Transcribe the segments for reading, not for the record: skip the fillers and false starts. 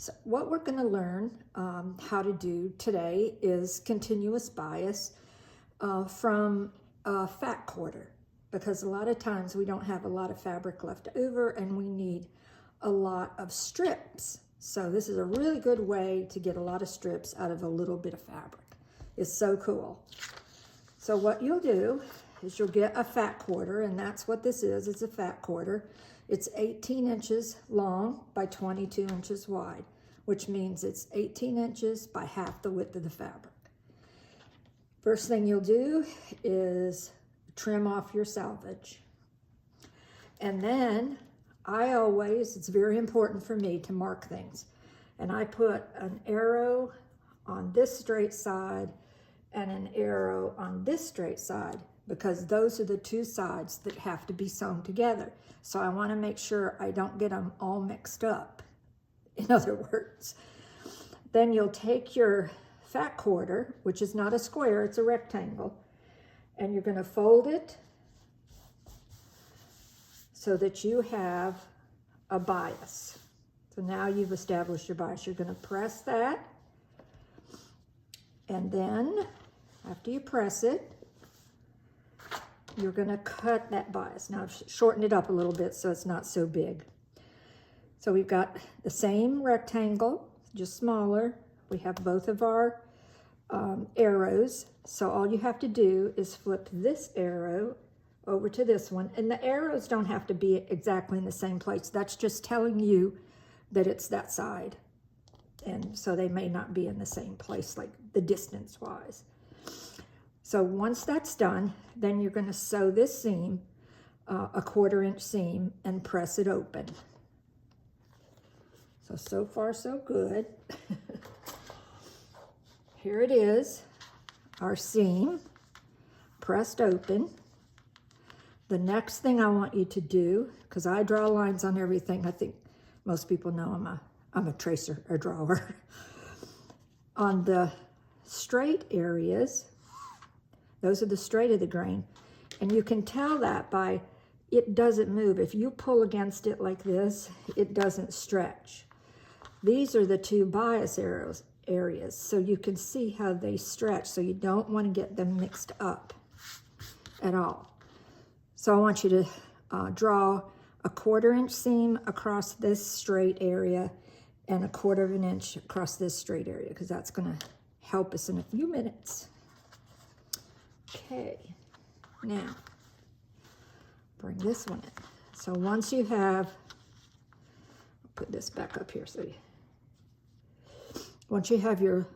So what we're going to learn how to do today is continuous bias from a fat quarter, because a lot of times we don't have a lot of fabric left over and we need a lot of strips. So this is a really good way to get a lot of strips out of a little bit of fabric. It's so cool. So what you'll do is you'll get a fat quarter, and that's what this is. It's a fat quarter. It's 18 inches long by 22 inches wide, which means it's 18 inches by half the width of the fabric. First thing you'll do is trim off your selvage. And then it's very important for me to mark things. And I put an arrow on this straight side and an arrow on this straight side, because those are the two sides that have to be sewn together. So I want to make sure I don't get them all mixed up, in other words. Then you'll take your fat quarter, which is not a square, it's a rectangle, and you're going to fold it so that you have a bias. So now you've established your bias. You're going to press that, and then after you press it, you're going to cut that bias. Now I've shortened it up a little bit so it's not so big. So we've got the same rectangle, just smaller. We have both of our arrows. So all you have to do is flip this arrow over to this one. And the arrows don't have to be exactly in the same place. That's just telling you that it's that side. And so they may not be in the same place, like the distance wise. So once that's done, then you're going to sew this seam, a 1/4 inch seam, and press it open. So far so good. Here it is, our seam pressed open. The next thing I want you to do, because I draw lines on everything, I think most people know I'm a tracer or drawer. On the straight areas, those are the straight of the grain, and you can tell that by it doesn't move. If you pull against it like this, it doesn't stretch. These are the two bias areas, so you can see how they stretch, so you don't want to get them mixed up at all. So I want you to draw a 1/4 inch seam across this straight area and a 1/4 inch across this straight area, because that's going to help us in a few minutes. Okay, now bring this one in. So once you have, put this back up here, once you have your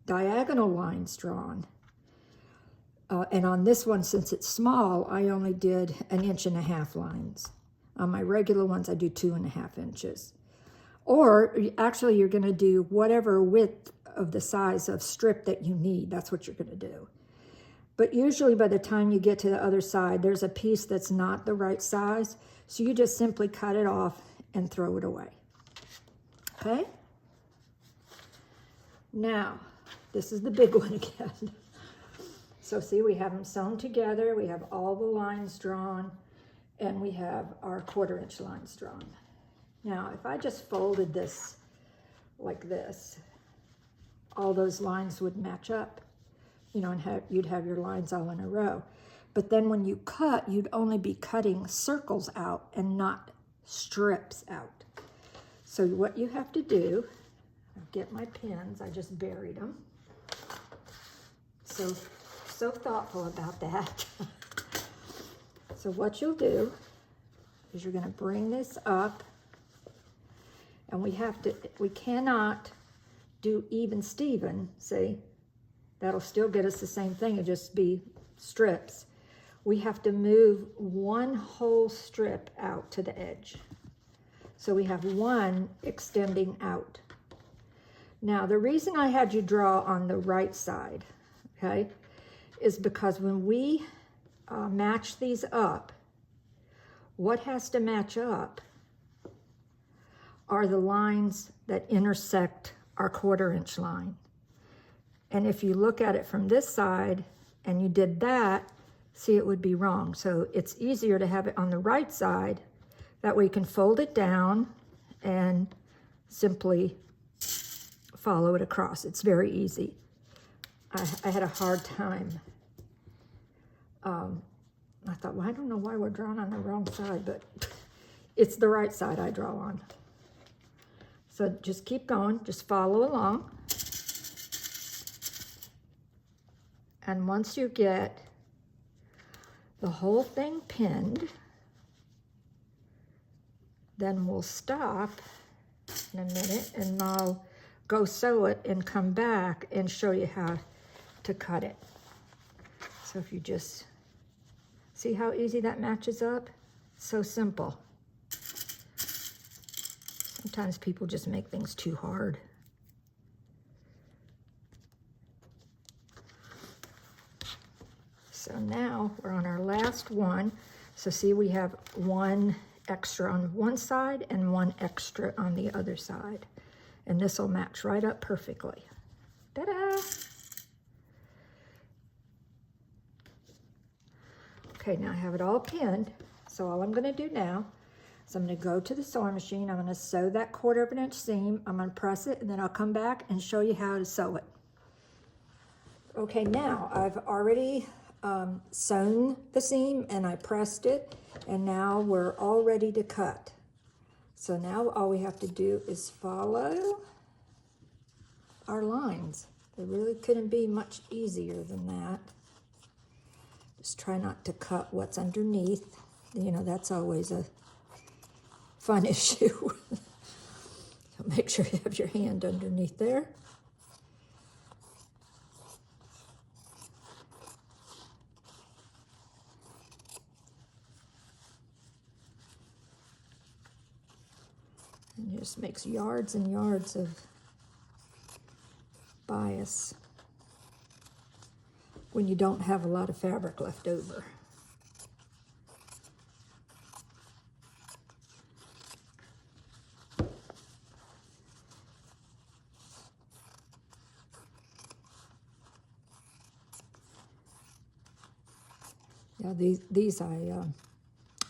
diagonal lines drawn, and on this one, since it's small, I only did 1.5 inch lines. On my regular ones, I do 2.5 inches. Or actually, you're going to do whatever width of the size of strip that you need. That's what you're going to do. But usually by the time you get to the other side, there's a piece that's not the right size. So you just simply cut it off and throw it away. Okay? Now, this is the big one again. So see, we have them sewn together. We have all the lines drawn, and we have our 1/4 inch lines drawn. Now, if I just folded this like this, all those lines would match up, you know, and you'd have your lines all in a row. But then when you cut, you'd only be cutting circles out and not strips out. So what you have to do, I'll get my pins, I just buried them. So thoughtful about that. So what you'll do is you're going to bring this up, and we cannot do even Steven, see? That'll still get us the same thing, it'll just be strips. We have to move one whole strip out to the edge. So we have one extending out. Now, the reason I had you draw on the right side, okay, is because when we match these up, what has to match up are the lines that intersect our 1/4 inch line. And if you look at it from this side and you did that, see, it would be wrong. So it's easier to have it on the right side. That way you can fold it down and simply follow it across. It's very easy. I had a hard time. I thought, well, I don't know why we're drawing on the wrong side, but it's the right side I draw on. So just keep going, just follow along. And once you get the whole thing pinned, then we'll stop in a minute and I'll go sew it and come back and show you how to cut it. So if you just see how easy that matches up, so simple. Sometimes people just make things too hard. So now we're on our last one. So see, we have one extra on one side and one extra on the other side. And this will match right up perfectly. Ta-da! Okay, now I have it all pinned. So all I'm gonna do now is I'm gonna go to the sewing machine. I'm gonna sew that 1/4 inch seam. I'm gonna press it and then I'll come back and show you how to sew it. Okay, now I've already sewn the seam and I pressed it, and now we're all ready to cut. So now all we have to do is follow our lines. It really couldn't be much easier than that. Just try not to cut what's underneath. You know, that's always a fun issue. So make sure you have your hand underneath there. And it just makes yards and yards of bias when you don't have a lot of fabric left over. Yeah, these I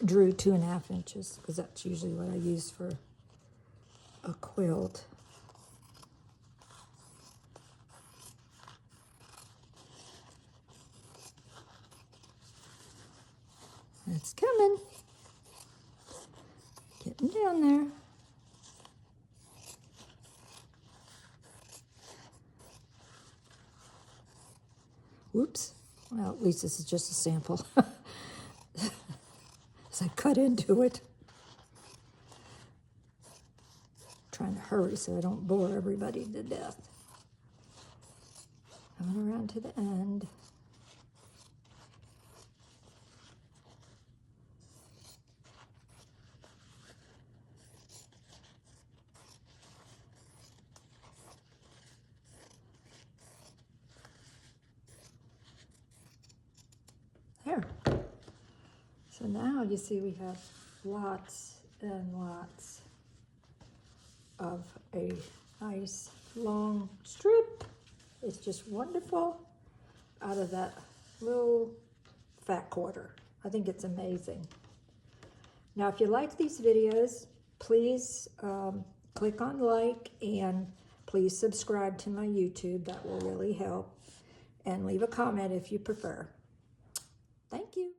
drew 2.5 inches because that's usually what I use for a quilt. It's coming. Getting down there. Whoops. Well, at least this is just a sample. As I cut into it. Trying to hurry so I don't bore everybody to death. Coming around to the end. There. So now you see we have lots and lots of a nice long strip. It's just wonderful out of that little fat 1/4. I think it's amazing. Now, if you like these videos, please click on like and please subscribe to my YouTube. That will really help. And leave a comment if you prefer. Thank you.